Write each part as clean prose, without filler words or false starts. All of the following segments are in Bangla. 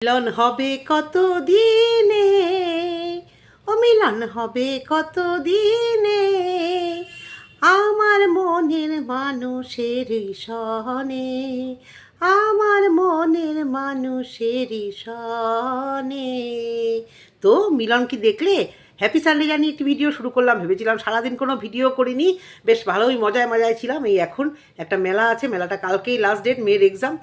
মিলন হবে কত দিনে, ও মিলন হবে কত দিনে, আমার মনের মানুষের সনে, আমার মনের মানুষের সনে। তো মিলন কি দেখলে? হ্যাপি সানডে জানিয়ে একটি ভিডিও শুরু করলাম। ভেবেছিলাম সারাদিন কোনো ভিডিও করিনি, বেশ ভালোই মজায় মজায় ছিলাম। এই এখন একটা মেলা আছে, মেলাটা কালকেই লাস্ট ডেট, মেয়ের এক্সাম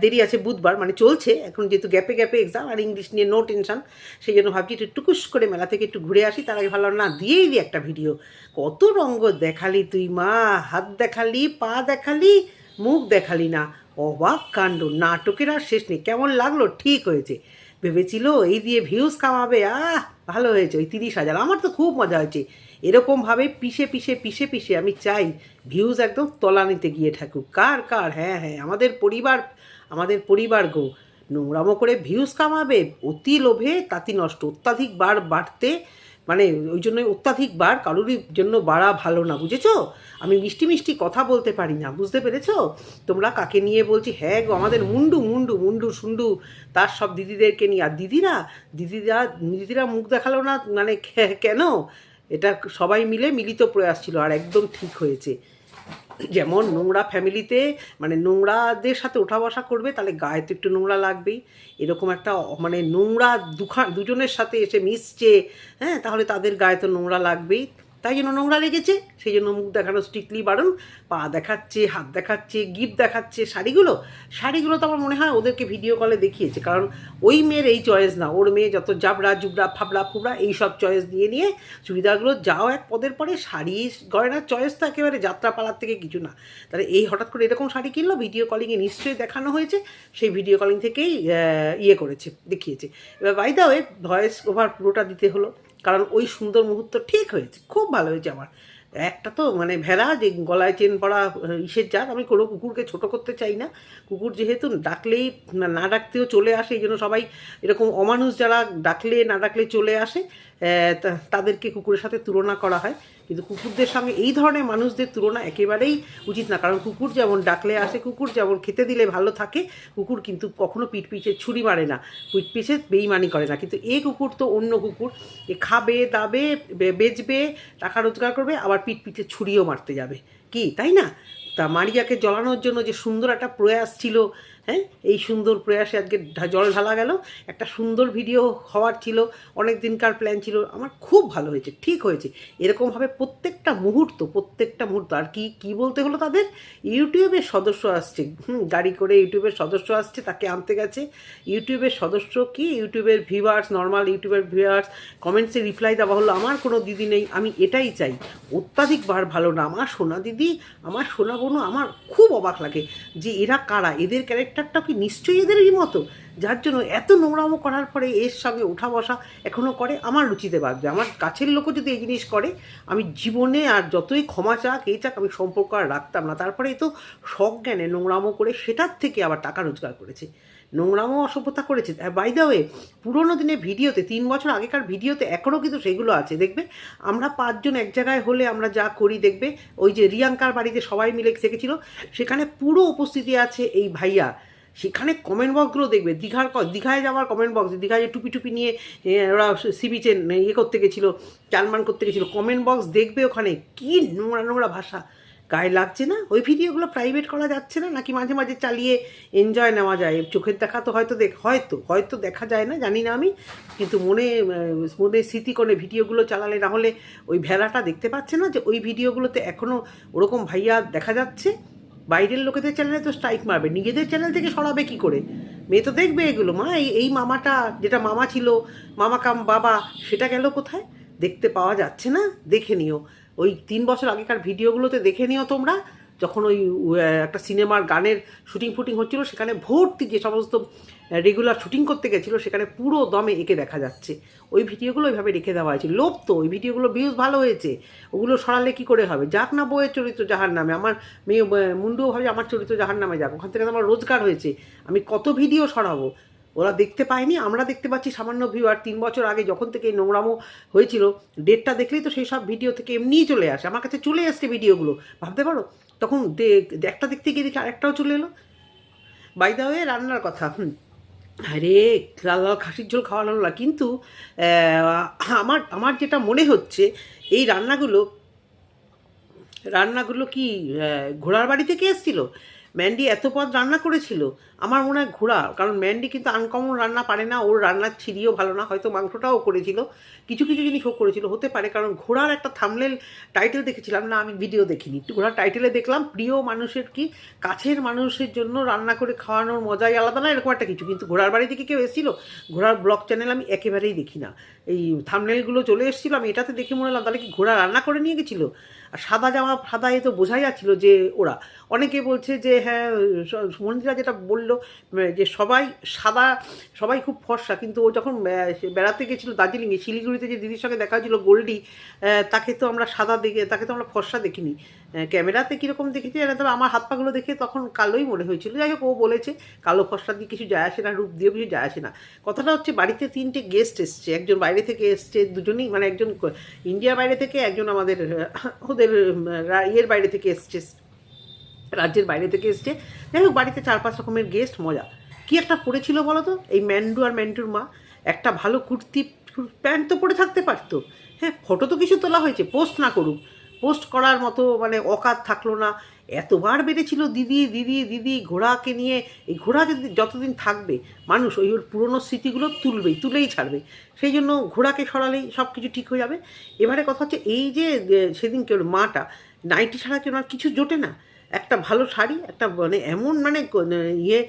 দেরি আছে বুধবার, মানে চলছে এখন, যেহেতু গ্যাপে গ্যাপে এক্সাম আর ইংলিশ নিয়ে নো টেনশন, সেই জন্য ভাবছি একটু টুকুস করে মেলা থেকে একটু ঘুরে আসি। তার আগে ভালো না দিয়েই দিই একটা ভিডিও। কত রঙ্গ দেখালি তুই মা, হাত দেখালি, পা দেখালি, মুখ দেখালি না, অবাক কাণ্ড, নাটকের আর শেষ নেই। কেমন লাগলো? ঠিক হয়েছে। ভেবেছিল এই দিয়ে ভিউজ কামাবে, ভালো হয়েছে। ওই 30,000, আমার তো খুব মজা হয়েছে। এরকমভাবে পিষে পিষে পিষে পিষে আমি চাই ভিউজ একদম তলানিতে গিয়ে ঠাকুক। কার কার? হ্যাঁ হ্যাঁ, আমাদের পরিবার গো। নোংরামো করে ভিউজ কামাবে, অতি লোভে তাতি নষ্ট, অত্যাধিক বার বাড়তে, মানে ওই জন্যই অত্যাধিক বার কারোরই জন্য বাড়া ভালো না, বুঝেছো? আমি মিষ্টি মিষ্টি কথা বলতে পারি না, বুঝতে পেরেছো তোমরা কাকে নিয়ে বলছি? হ্যাঁ গো, আমাদের মুন্ডু মুন্ডু মুন্ডু সুন্ডু, তার সব দিদিদেরকে নিয়ে। আর দিদিরা মুখ দেখালো না, মানে কেন? এটা সবাই মিলে মিলিত প্রয়াস ছিল, আর একদম ঠিক হয়েছে। যেমন নোংরা ফ্যামিলিতে, মানে নোংরাদের সাথে ওঠা বসা করবে, তাহলে গায়ে তো একটু নোংরা লাগবেই। এরকম একটা মানে নোংরা দুজনের সাথে এসে মিশছে, হ্যাঁ, তাহলে তাদের গায়ে তো নোংরা লাগবেই। তাই জন্য নোংরা লেগেছে, সেই জন্য মুখ দেখানো স্ট্রিক্টলি বারণ। পা দেখাচ্ছে, হাত দেখাচ্ছে, গিফট দেখাচ্ছে, শাড়িগুলো তো আমার মনে হয় ওদেরকে ভিডিও কলে দেখিয়েছে, কারণ ওই মেয়ের এই চয়েস না। ওর মেয়ে যত জাবড়া জুবড়া ফাবড়া ফুবড়া এইসব চয়েস দিয়ে নিয়ে চুড়িদারগুলো যাও এক পদের পরে, শাড়ি গয়নার চয়েস তো একেবারে যাত্রাপালার থেকে কিছু না। তাহলে এই হঠাৎ করে এরকম শাড়ি কিনলো, ভিডিও কলিংয়ে নিশ্চয়ই দেখানো হয়েছে, সেই ভিডিও কলিং থেকেই দেখিয়েছে। এবার by the way, voice over পুরোটা দিতে হলো, কারণ ওই সুন্দর মুহূর্ত ঠিক হয়েছে, খুব ভালো হয়েছে। আমার একটা তো মানে ভেড়া যে গলায় চেন পড়া ইসের জাত, আমি কোনো কুকুরকে ছোট করতে চাই না। কুকুর যেহেতু ডাকলেই না ডাকতেও চলে আসে, এই জন্য সবাই এরকম অমানুষ যারা ডাকলে না ডাকলে চলে আসে, তাদেরকে কুকুরের সাথে তুলনা করা হয়। কিন্তু কুকুরদের সঙ্গে এই ধরনের মানুষদের তুলনা একেবারেই উচিত না, কারণ কুকুর যেমন ডাকলে আসে, কুকুর যেমন খেতে দিলে ভালো থাকে, কুকুর কিন্তু কখনো পিঠ পিছে ছুরি মারে না, পিঠ পিছে বেইমানি করে না। কিন্তু এই কুকুর তো অন্য কুকুর, এ খাবে দাবে, বেচবে, টাকা রোজগার করবে, আবার পিঠ পিছে ছুরিও মারতে যাবে, কি তাই না? তা মারিয়াকে জ্বলানোর জন্য যে সুন্দর একটা প্রয়াস ছিল, হ্যাঁ, এই সুন্দর প্রয়াসে আজকে জল ঢালা গেল। একটা সুন্দর ভিডিও হওয়ার ছিল, অনেক দিনকার প্ল্যান ছিল। আমার খুব ভালো হয়েছে, ঠিক হয়েছে। এরকমভাবে প্রত্যেকটা মুহূর্ত। আর কি বলতে হলো তাদের? ইউটিউবের সদস্য আসছে, গাড়ি করে ইউটিউবের সদস্য আসছে, তাকে আনতে গেছে। ইউটিউবের সদস্য কি, ইউটিউবের ভিউয়ার্স, নর্মাল ইউটিউবের ভিউয়ার্স, কমেন্টসে রিপ্লাই দেওয়া হলো, আমার কোনো দিদি নেই, আমি এটাই চাই। অত্যাধিক বার ভালো না। আমার সোনা দিদি, আমার সোনা বোনও, আমার খুব অবাক লাগে যে এরা কারা, এদের ক্যারেক্টারটাও কি নিশ্চয়ই এদেরই মতো, যার জন্য এত নোংরামো করার পরে এর সঙ্গে ওঠা বসা এখনও করে। আমার রুচিতে বাঁধবে। আমার কাছের লোকও যদি এই জিনিস করে, আমি জীবনে আর যতই ক্ষমা চাক এই চাক, আমি সম্পর্ক আর রাখতাম না। তারপরে এই তো শখ জ্ঞানে নোংরামো করে সেটার থেকে আবার টাকা রোজগার করেছে, নোংরামো অসভ্যতা করেছে। বাই দ্য ওয়ে, পুরোনো দিনের ভিডিওতে, 3 বছর আগেকার ভিডিওতে এখনও কিন্তু সেগুলো আছে, দেখবে। আমরা 5 জন এক জায়গায় হলে আমরা যা করি, দেখবে ওই যে রিয়াঙ্কার বাড়িতে সবাই মিলে দেখেছিল, সেখানে পুরো উপস্থিতি আছে এই ভাইয়া। সেখানে কমেন্ট বক্সগুলো দেখবে, দীঘায় যাওয়ার কমেন্ট বক্স, দীঘায় যে টুপি টুপি নিয়ে ওরা সি বিচে করতে গেছিলো, চালমান করতে গেছিলো, কমেন্ট বক্স দেখবে, ওখানে কী নোংরা নোংরা ভাষা। গায়ে লাগছে না? ওই ভিডিওগুলো প্রাইভেট করা যাচ্ছে না নাকি মাঝে মাঝে চালিয়ে এনজয় নেওয়া যায়? চোখের দেখা তো হয়তো দেখা যায় না, জানি না আমি, কিন্তু মনে স্মৃতি করে ভিডিওগুলো চালালে, না হলে ওই ভেলাটা দেখতে পাচ্ছে না যে ওই ভিডিওগুলোতে এখনও ওরকম ভাইয়া দেখা যাচ্ছে। বাইরের লোকেদের চ্যানেলে তো স্ট্রাইক মারবে, নিজেদের চ্যানেল থেকে সরাবে কি করে? মেয়ে তো দেখবে এগুলো। মা, এই মামাটা, যেটা মামা ছিল, মামা কাম বাবা, সেটা গেল কোথায়? দেখতে পাওয়া যাচ্ছে না? দেখে নিও ওই 3 বছর আগেকার ভিডিওগুলোতে, দেখে নিও তোমরা। যখন ওই একটা সিনেমার গানের শুটিং হচ্ছিলো, সেখানে ভর্তি যে সমস্ত রেগুলার শুটিং করতে গেছিলো, সেখানে পুরো দমে একে দেখা যাচ্ছে। ওই ভিডিওগুলো ওইভাবে রেখে দেওয়া হয়েছে। লোভ তো, ওই ভিডিওগুলো ভিউজ ভালো হয়েছে, ওগুলো সরালে কি করে হবে? যাক না বইয়ের চরিত্র জাহার নামে, আমার মেয়ে মুন্ডুও ভাবে আমার চরিত্র জাহার নামে যাক, ওখান থেকে তো আমার রোজগার হয়েছে। আমি কত ভিডিও সরাবো? ওরা দেখতে পায়নি, আমরা দেখতে পাচ্ছি সামান্য ভিউ। আর 3 বছর আগে যখন থেকে এই নোংরামো হয়েছিল, ডেটটা দেখলেই তো সেই সব ভিডিও থেকে এমনিই চলে আসে, আমার কাছে চলে আসছে ভিডিওগুলো, ভাবতে পারো। তখন একটা দেখতে গিয়ে দেখি আরেকটাও চলে এলো। বাই দা ওয়ে, রান্নার কথা, আরে লাল লাল খাসির ঝোল খাওয়ানো না, কিন্তু আমার আমার যেটা মনে হচ্ছে এই রান্নাগুলো কি ঘোড়ার বাড়ি থেকে এসেছিল? ম্যান্ডি এত পদ রান্না করেছিল? আমার মনে হয় ঘোড়া, কারণ ম্যান্ডি কিন্তু আনকমন রান্না পারে না, ওর রান্নার ছিরিও ভালো না, হয়তো মাংসটাও করেছিল, কিছু কিছু জিনিস ও করেছিল, হতে পারে। কারণ ঘোড়ার একটা থাম্বনেল টাইটেল দেখেছিলাম, না আমি ভিডিও দেখিনি, ঘোড়ার টাইটেলে দেখলাম প্রিয় মানুষের কি কাছের মানুষের জন্য রান্না করে খাওয়ানোর মজাই আলাদা, না এরকম একটা কিছু। কিন্তু ঘোড়ার বাড়ি থেকে কেউ এসেছিল? ঘোড়ার ব্লগ চ্যানেল আমি একেবারেই দেখি না, এই থাম্বনেলগুলো চলে এসেছিলো, আমি এটাতে দেখে মনে হলাম তাহলে কি ঘোড়া রান্না করে নিয়ে গেছিলো? আর সাদা জামা সাদা এ তো বোঝাই যাচ্ছিলো যে ওরা। অনেকে বলছে যে হ্যাঁ, মন্দিরা যেটা বললো যে সবাই সাদা, সবাই খুব ফর্সা, কিন্তু ও যখন বেড়াতে গেছিলো দার্জিলিংয়ে, শিলিগুড়িতে যে দিদির সঙ্গে দেখা হয়েছিল গোল্ডি, তাকে তো আমরা সাদা দেখে, তাকে তো আমরা ফর্সা দেখিনি, ক্যামেরাতে কীরকম দেখেছি জানি, তবে আমার হাত পাগুলো দেখে তখন কালোই মনে হয়েছিল। যাই হোক, ও বলেছে কালো ফর্সা দিয়ে কিছু যায় আসে না, রূপ দিয়েও কিছু যায় আসে না। কথাটা হচ্ছে বাড়িতে 3টে গেস্ট এসছে, একজন বাইরে থেকে এসছে, দুজনেই মানে একজন ইন্ডিয়ার বাইরে থেকে, একজন আমাদের ওদের ইয়ের বাইরে থেকে এসছে, রাজ্যের বাইরে থেকে এসছে। যাই হোক, বাড়িতে 4-5 রকমের গেস্ট, মজা। কি একটা পরেছিল বলো তো এই ম্যান্ডু আর ম্যান্ডুর মা? একটা ভালো কুর্তি প্যান্ট তো পরে থাকতে পারতো। হ্যাঁ, ফটো তো কিছু তোলা হয়েছে, পোস্ট না করুক, পোস্ট করার মতো মানে অকাত থাকলো না। এতবার বেড়েছিল দিদি দিদি দিদি ঘোড়াকে নিয়ে। এই ঘোড়া যদি যতদিন থাকবে, মানুষ ওই ওর পুরনো স্মৃতিগুলো তুলেই ছাড়বে। সেই জন্য ঘোড়াকে সরালেই সব কিছু ঠিক হয়ে যাবে। এবারে কথা হচ্ছে এই যে সেদিনকে ওর মাটা নাইটি ছাড়া কি ওনার কিছু জোটে না? একটা ভালো শাড়ি, একটা মানে এমন মানে ইয়ে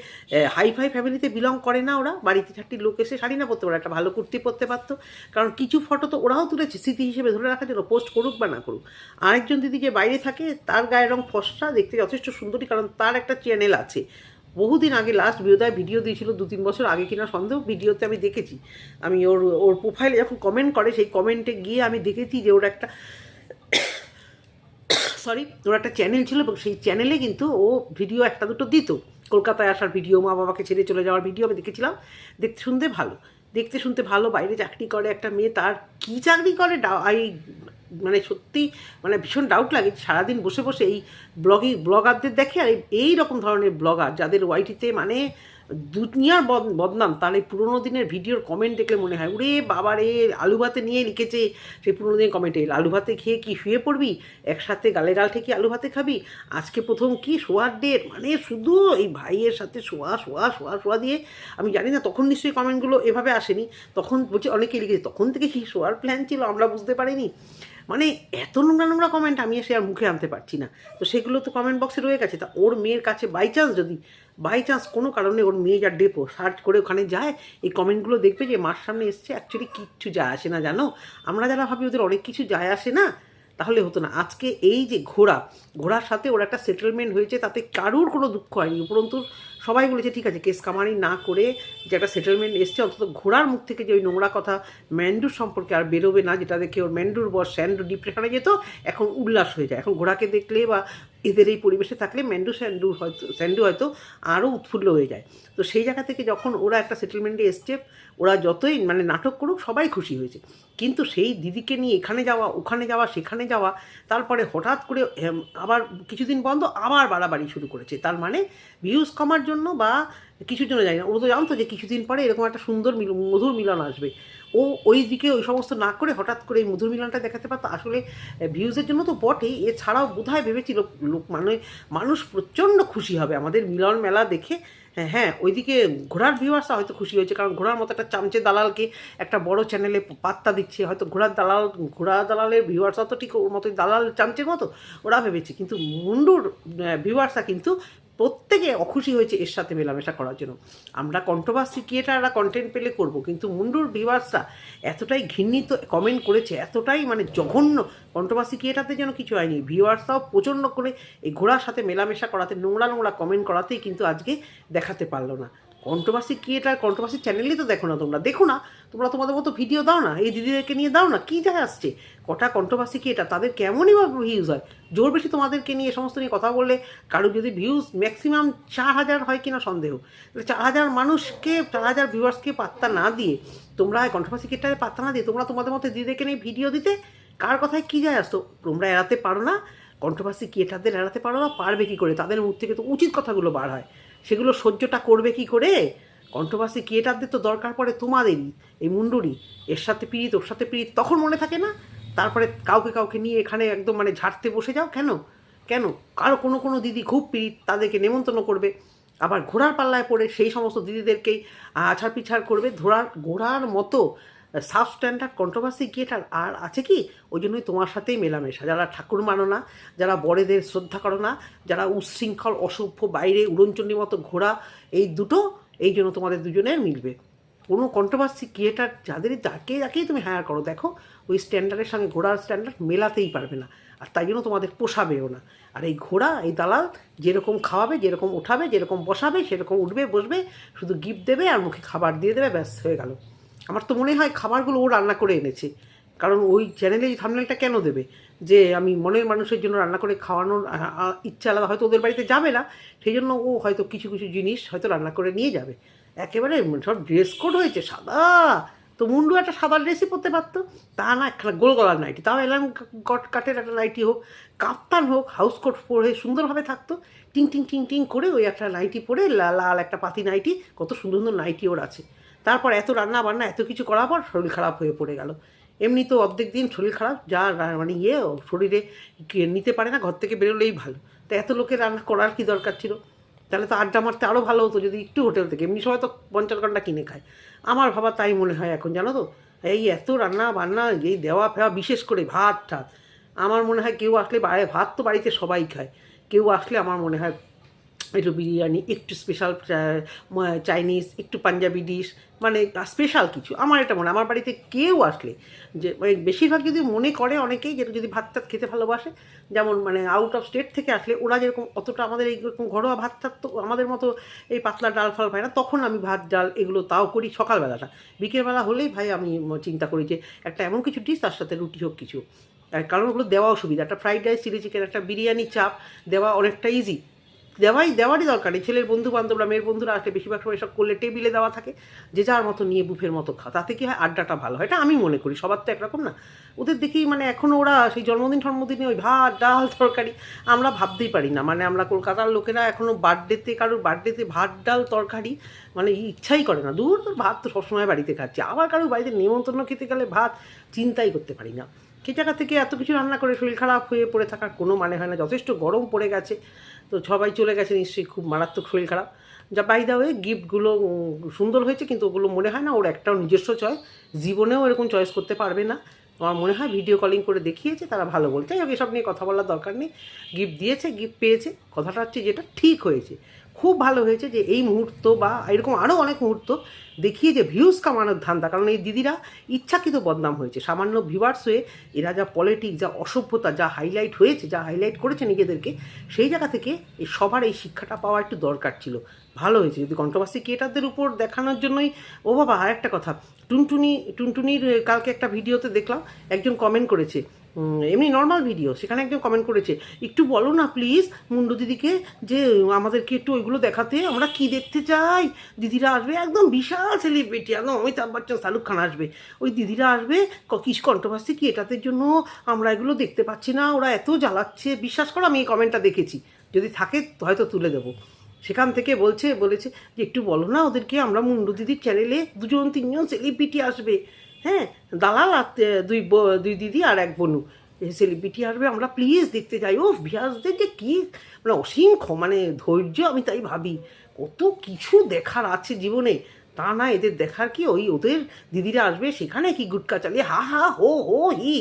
হাই ফাই ফ্যামিলিতে বিলং করে না ওরা, বাড়িতে 4টি লোক এসে শাড়ি না পরতে পারে, একটা ভালো কুর্তি পরতে পারতো। কারণ কিছু ফটো তো ওরাও তুলেছে স্মৃতি হিসেবে ধরে রাখার জন্য, পোস্ট করুক বা না করুক। আরেকজন দিদি যে বাইরে থাকে, তার গায়ের রং ফর্সা, দেখতে যথেষ্ট সুন্দরী, কারণ তার একটা চ্যানেল আছে। বহুদিন আগে লাস্ট বিয়োদায় ভিডিও দিয়েছিল, 2-3 বছর আগে কিনা সন্দেহ, ভিডিওতে আমি দেখেছি। আমি ওর প্রোফাইলে যখন কমেন্ট করে, সেই কমেন্টে গিয়ে আমি দেখেছি যে ওর একটা ওর একটা চ্যানেল ছিল, এবং সেই চ্যানেলে কিন্তু ও ভিডিও একটা দুটো দিত, কলকাতায় আসার ভিডিও, মা বাবাকে ছেড়ে চলে যাওয়ার ভিডিও আমি দেখেছিলাম। দেখতে শুনতে ভালো, বাইরে চাকরি করে একটা মেয়ে, তার কী চাকরি করে মানে সত্যি মানে ভীষণ ডাউট লাগে। সারাদিন বসে বসে এই ব্লগারদের দেখে, আর এই রকম ধরনের ব্লগার যাদের ওয়াইটিতে মানে দুনিয়ার বদনাম, তার এই পুরোনো দিনের ভিডিওর কমেন্ট দেখলে মনে হয় ওরে বাবা রে, আলু ভাতে নিয়ে লিখেছে সেই পুরোনো দিনের কমেন্টে, আলু ভাতে খেয়ে কি শুয়ে পড়বি, একসাথে গালে গাল ঠেকি আলু ভাতে খাবি, আজকে প্রথম কি শোয়ার ডেট, মানে শুধু এই ভাইয়ের সাথে শোয়া দিয়ে। আমি জানি না তখন নিশ্চয়ই কমেন্টগুলো এভাবে আসেনি, তখন বলছে অনেকেই লিখেছে তখন থেকে কি শোয়ার প্ল্যান ছিল, আমরা বুঝতে পারিনি। মানে এত নোংরা কমেন্ট আমি এসে আর মুখে আনতে পারছি না। তো সেগুলো তো কমেন্ট বক্সে রয়ে গেছে। তা ওর মেয়ের কাছে বাই চান্স কোনো কারণে ওর মেয়ে যা ডেপো সার্চ করে ওখানে যায়, এই কমেন্টগুলো দেখবে যে মার সামনে এসছে, অ্যাকচুয়ালি কিচ্ছু যায় আসে না, জানো? আমরা যারা ভাবি ওদের অনেক কিছু যায় আসে না, তাহলে হতো না। আজকে এই যে ঘোড়ার সাথে ওর একটা সেটেলমেন্ট হয়েছে, তাতে কারুর কোনো দুঃখ হয়নি, উপরন্তু সবাই বলেছে ঠিক আছে, কেস কামারি না করে যে একটা সেটেলমেন্ট এসছে, অন্তত ঘোড়ার মুখ থেকে যে ওই নোংরা কথা ম্যান্ডুর সম্পর্কে আর বেরোবে না, যেটা দেখে ওর ম্যান্ডুর বস স্যান্ডু ডিপ্রেশনে যেত, এখন উল্লাস হয়ে যায়। এখন ঘোড়াকে দেখলে বা এদের এই পরিবেশে থাকলে স্যান্ডু হয়তো আরও উৎফুল্ল হয়ে যায়। তো সেই জায়গা থেকে যখন ওরা একটা সেটেলমেন্টে এসছে, ওরা যতই মানে নাটক করুক সবাই খুশি হয়েছে। কিন্তু সেই দিদিকে নিয়ে এখানে যাওয়া, ওখানে যাওয়া, সেখানে যাওয়া, তারপরে হঠাৎ করে আবার কিছুদিন বন্ধ, আবার বাড়াবাড়ি শুরু করেছে। তার মানে ভিউজ কমার জন্য বা কিছুর জন্য, জানি না, ও তো জানতো যে কিছুদিন পরে এরকম একটা সুন্দর মধুর মিলন আসবে। ও ওই দিকে ওই সমস্ত না করে হঠাৎ করে এই মধুর মিলনটা দেখাতে পারতো। আসলে ভিউজের জন্য তো বটেই, এছাড়াও বোধহয় ভেবেছিল মানুষ প্রচণ্ড খুশি হবে আমাদের মিলন মেলা দেখে। হ্যাঁ, ওইদিকে ঘোড়ার ভিউয়ার্সরা হয়তো খুশি হয়েছে, কারণ ঘোড়ার মতো একটা চামচে দালালকে একটা বড় চ্যানেলে পাত্তা দিচ্ছে, হয়তো ঘোড়া দালালের ভিউয়ার্সরা তো ঠিক ওর মতোই দালাল চামচের মতো ওরা ভেবেছে। কিন্তু মুন্ডুর ভিউয়ার্সরা কিন্তু প্রত্যেকে অখুশি হয়েছে এর সাথে মেলামেশা করার জন্য। আমরা কন্ট্রোভার্সি ক্রিয়েটাররা কন্টেন্ট পেলে করব, কিন্তু মুন্ডুর ভিউয়ার্সরা এতটাই ঘৃণিত কমেন্ট করেছে, এতটাই মানে জঘন্য, কন্ট্রোভার্সি ক্রিয়েটারদের যেন কিছু হয়নি, ভিউয়ার্সরাও প্রচণ্ড করে এই ঘোড়ার সাথে মেলামেশা করাতে, নোংরা কমেন্ট করাতেই কিন্তু আজকে দেখাতে পারলো না। কন্ট্রোভার্সি ক্রিয়েটার, কন্ট্রোভার্সি চ্যানেলই তো দেখো না তোমরা, তোমরা তোমাদের মতো ভিডিও দাও না, এই দিদিদেরকে নিয়ে দাও না, কী যায় আসছে? কটা কন্ট্রোভার্সি ক্রিয়েটার, তাদের কেমনই বা ভিউজ হয়? জোর বেশি তোমাদেরকে নিয়ে সমস্ত নিয়ে কথা বললে কারো যদি ভিউজ ম্যাক্সিমাম 4000 হয় কিনা সন্দেহ, তাহলে 4000 ভিউয়ার্সকে পাত্তা না দিয়ে, তোমরা কন্ট্রোভার্সি ক্রিয়েটারে পাত্তা না দিয়ে তোমরা তোমাদের মতো দিদিদেরকে নিয়ে ভিডিও দিতে, কার কথায় কী যায় আসতো? তোমরা এড়াতে পারো না, কন্ট্রোভার্সি ক্রিয়েটারদের এড়াতে পারো না, পারবে কী করে? তাদের মুখ থেকে তো উচিত কথাগুলো বার হয়, সেগুলো সহ্যটা করবে কী করে? কন্ট্রোভার্সি ক্রিয়েটারদের তো দরকার পড়ে তোমাদেরই, এই মুন্ডুরি, এর সাথে পিড়িত ওর সাথে পিড়িত, তখন মনে থাকে না? তারপরে কাউকে কাউকে নিয়ে এখানে একদম মানে ঝাড়তে বসে যাও কেন? কেন? কারো কোনো দিদি খুব পিড়িত, তাদেরকে নেমন্তন্ন করবে, আবার ঘোড়ার পাল্লায় পড়ে সেই সমস্ত দিদিদেরকেই আছাড় পিছাড় করবে। ঘোড়ার মতো সাব স্ট্যান্ডার্ড কন্ট্রোভার্সি ক্রিয়েটার আর আছে কি? ওই জন্যই তোমার সাথেই মেলামেশা। যারা ঠাকুর মানো না, যারা বড়দের শ্রদ্ধা করো না, যারা উচ্ছৃঙ্খল অসভ্য বাইরে উড়নচণ্ডীর মতো ঘোড়া, এই দুটো, এই জন্য তোমাদের দুজনের মিলবে। কোনো কন্ট্রোভার্সি ক্রিয়েটার যাকেই তুমি হায়ার করো, দেখো ওই স্ট্যান্ডার্ডের সঙ্গে ঘোড়ার স্ট্যান্ডার্ড মেলাতেই পারবে না, আর তাই জন্য তোমাদের পোষাবেও না। আর এই ঘোড়া, এই দালাল যেরকম খাওয়াবে, যেরকম ওঠাবে, যেরকম বসাবে, সেরকম উঠবে বসবে, শুধু গিফট দেবে আর মুখে খাবার দিয়ে দেবে, ব্যাস হয়ে গেল। আমার তো মনে হয় খাবারগুলো ও রান্না করে এনেছে, কারণ ওই চ্যানেলে এই থাম্বনেলটা কেন দেবে যে আমি মনের মানুষের জন্য রান্না করে খাওয়ানোর ইচ্ছা আলাদা, হয়তো ওদের বাড়িতে যাবে না, সেই জন্য ও হয়তো কিছু কিছু জিনিস হয়তো রান্না করে নিয়ে যাবে। একেবারে সব ড্রেস কোড হয়েছে সাদা, তো মুন্ডু একটা সাদা ড্রেসই পরতে পারতো, তা না একটা গোল গলার নাইটি, তাও এলাম কাটের একটা নাইটি হোক, কাপ্তান হোক, হাউস কোট পরে সুন্দরভাবে থাকতো, টিং টিং টিং টিং করে ওই একটা নাইটি পরে, লাল একটা পাতি নাইটি, কত সুন্দর সুন্দর নাইটি ওর আছে। তারপর এত রান্না বান্না এত কিছু করার পর শরীর খারাপ হয়ে পড়ে গেল। এমনি তো অর্ধেক দিন শরীর খারাপ, যা মানে শরীরে নিতে পারে না, ঘর থেকে বেরোলেই ভালো। তো এত লোকের রান্না করার কি দরকার ছিল? তাহলে তো আড্ডা মারতে আরও ভালো হতো যদি একটু হোটেল থেকে, এমনি সময় তো 50 ঘন্টা কিনে খায়। আমার ভাবা তাই মনে হয় এখন, জানো তো, এই এত রান্না বান্না, এই দেওয়া ফেওয়া, বিশেষ করে ভাত ঠাত, আমার মনে হয় কেউ আসলে ভাত তো বাড়িতে সবাই খায়, কেউ আসলে আমার মনে হয় একটু বিরিয়ানি, একটু স্পেশাল চাইনিজ, একটু পাঞ্জাবি ডিশ, মানে স্পেশাল কিছু, আমার এটা মনে হয়। আমার বাড়িতে কেউ আসলে, যে মানে বেশিরভাগ যদি মনে করে অনেকেই, যেটা যদি ভাত টাত খেতে ভালোবাসে, যেমন মানে আউট অফ স্টেট থেকে আসলে ওরা যেরকম অতটা আমাদের এইরকম ঘরোয়া ভাত টাত তো আমাদের মতো এই পাতলা ডাল ফাল পায় না, তখন আমি ভাত ডাল এগুলো তাও করি সকালবেলাটা। বিকেলবেলা হলেই ভাই আমি চিন্তা করি যে একটা এমন কিছু ডিশ, তার সাথে রুটি হোক কিছু, কারণ ওগুলো দেওয়াও সুবিধা। একটা ফ্রাইড রাইস, চিলি চিকেন, একটা বিরিয়ানি, চাপ দেওয়া অনেকটা ইজি, দেওয়ারই দরকার নেই। ছেলের বন্ধু বান্ধবরা, মেয়ের বন্ধুরা আসলে বেশিরভাগ সময় এসব করলে টেবিলে দেওয়া থাকে, যে যার মতো নিয়ে বুফের মতো খাওয়া, তাতে কি হয় আড্ডাটা ভালো হয়, এটা আমি মনে করি। সবার তো একরকম না, ওদের দেখি মানে এখনও ওরা সেই জন্মদিনে ওই ভাত ডাল তরকারি, আমরা ভাবতেই পারি না, মানে আমরা কলকাতার লোকেরা এখনও কারোর বার্থডেতে ভাত ডাল তরকারি মানে ইচ্ছাই করে না, দূর ভাত তো সবসময় বাড়িতে খাচ্ছি, আবার কারোর বাড়িতে নেমন্তন্ন খেতে গেলে ভাত চিন্তাই করতে পারি না। সে জায়গা থেকে এত কিছু রান্না করে শরীর খারাপ হয়ে পড়ে থাকার কোনো মানে হয় না। যথেষ্ট গরম পড়ে গেছে, তো সবাই চলে গেছে নিশ্চয়ই, খুব মারাত্মক শরীর খারাপ। যা বাই দা ওয়ে, গিফটগুলো সুন্দর হয়েছে, কিন্তু ওগুলো মনে হয় না ওর একটাও নিজস্ব চয়েস, জীবনেও এরকম চয়েস করতে পারবে না। আমার মনে হয় ভিডিও কলিং করে দেখিয়েছে, তারা ভালো বলছে। যাই হোক, এসব নিয়ে কথা বলার দরকার নেই। গিফট দিয়েছে, গিফট পেয়েছে, কথাটা হচ্ছে যেটা ঠিক হয়েছে, খুব ভালো হয়েছে যে এই মুহূর্ত বা এরকম আরও অনেক মুহূর্ত দেখিয়ে যে ভিউজ কামানোর ধান্দা, কারণ এই দিদিরা ইচ্ছাকৃত বদনাম হয়েছে। সামান্য ভিউয়ার্স হয়ে এরা যা পলিটিক্স, যা অসভ্যতা, যা হাইলাইট হয়েছে, যা হাইলাইট করেছে নিজেদেরকে, সেই জায়গা থেকে এই সবার এই শিক্ষাটা পাওয়া একটু দরকার ছিল। ভালো হয়েছে। যদি কন্ট্রোভার্সি ক্রিয়েটারদের উপর দেখানোর জন্যই, ও বাবা, আর একটা কথা, টুনটুনির কালকে একটা ভিডিওতে দেখলাম একজন কমেন্ট করেছে, এমনি নর্মাল ভিডিও, সেখানে একজন কমেন্ট করেছে, একটু বলো না প্লিজ মুন্ডু দিদিকে যে আমাদেরকে একটু ওইগুলো দেখাতে, আমরা কি দেখতে চাই। দিদিরা আসবে, একদম বিশাল সেলিব্রিটি, একদম অমিতাভ বচ্চন, শাহরুখ খান আসবে, ওই দিদিরা আসবে, কিস কন্ট্রোভার্সি কি এটাদের জন্য আমরা এগুলো দেখতে পাচ্ছি না, ওরা এত জ্বালাচ্ছে। বিশ্বাস করো আমি এই কমেন্টটা দেখেছি, যদি থাকে হয়তো তুলে দেবো। সেখান থেকে বলেছে যে একটু বলো না ওদেরকে, আমরা মুন্ডু দিদির চ্যানেলে 2-3জন সেলিব্রিটি আসবে, হ্যাঁ, দালাল আর দুই দিদি আর এক বনু সেলিব্রিটি আসবে, আমরা প্লিজ দেখতে চাই। ও ভিউয়ার্সদের যে কী মানে অসীম মানে ধৈর্য, আমি তাই ভাবি কত কিছু দেখার আছে জীবনে। তা না, এদের দেখার কি, ওদের দিদিরা আসবে, সেখানে কি গুটকা চালিয়ে হা হা হো হো হি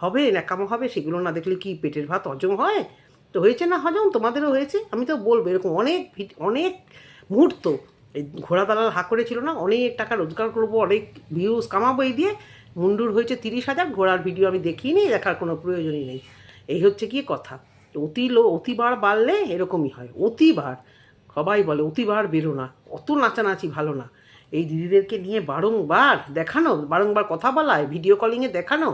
হবে, ন্যাকামো হবে, সেগুলো না দেখলে কি পেটের ভাত হজম হয়? তো হয়েছে না হজম, তোমাদেরও হয়েছে। আমি তো বলবো এরকম অনেক মুহূর্ত, এই ঘোড়া দালাল হা করেছিল না, অনেক টাকা রোজগার করবো, অনেক ভিউজ কামাবো এই দিয়ে। মুন্ডুর হয়েছে 30,000, ঘোড়ার ভিডিও আমি দেখিনি, দেখার কোনো প্রয়োজনই নেই। এই হচ্ছে কি কথা। অতিবার বাড়লে এরকমই হয়, অতিবার। সবাই বলে অতিবার বেরো না, অত নাচানাচি ভালো না। এই দিদিদেরকে নিয়ে বারংবার কথা বলায়, ভিডিও কলিংয়ে দেখানো,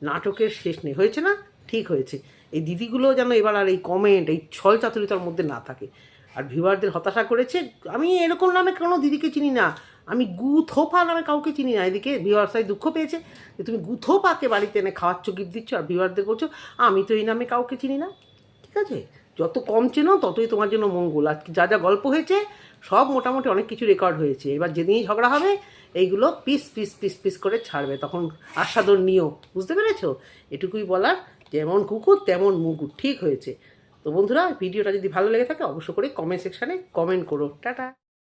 নাটকের শেষ নেই। হয়েছে না? ঠিক হয়েছে। এই দিদিগুলো যেন এবার আর এই কমেন্ট, এই ছল চাতুরিতার মধ্যে না থাকে। আর ভিউয়ারদের হতাশা করেছে। আমি এরকম নামে কোনো দিদিকে চিনি না, আমি গুথোপা নামে কাউকে চিনি না। এদিকে ভিউয়ার্সাই দুঃখ পেয়েছে যে তুমি গুথোপাকে বাড়িতে এনে খাওয়াচ্ছ, গিফট দিচ্ছ, আর ভিউয়ারদের বলছো আমি তো এই নামে কাউকে চিনি না। ঠিক আছে, যত কম চেনো ততই তোমার জন্য মঙ্গল। আর যা যা গল্প হয়েছে সব মোটামুটি অনেক কিছু রেকর্ড হয়েছে। এবার যেদিনই ঝগড়া হবে এইগুলো পিস পিস পিস পিস করে ছাড়বে, তখন আস্বাদন নিও। বুঝতে পেরেছো? এটুকুই বলার, যেমন কুকুর তেমন মুগুর। ঠিক হয়েছে? তো বন্ধুরা, ভিডিওটা যদি ভালো লেগে থাকে অবশ্য করে কমেন্ট সেকশানে কমেন্ট করো। টাটা।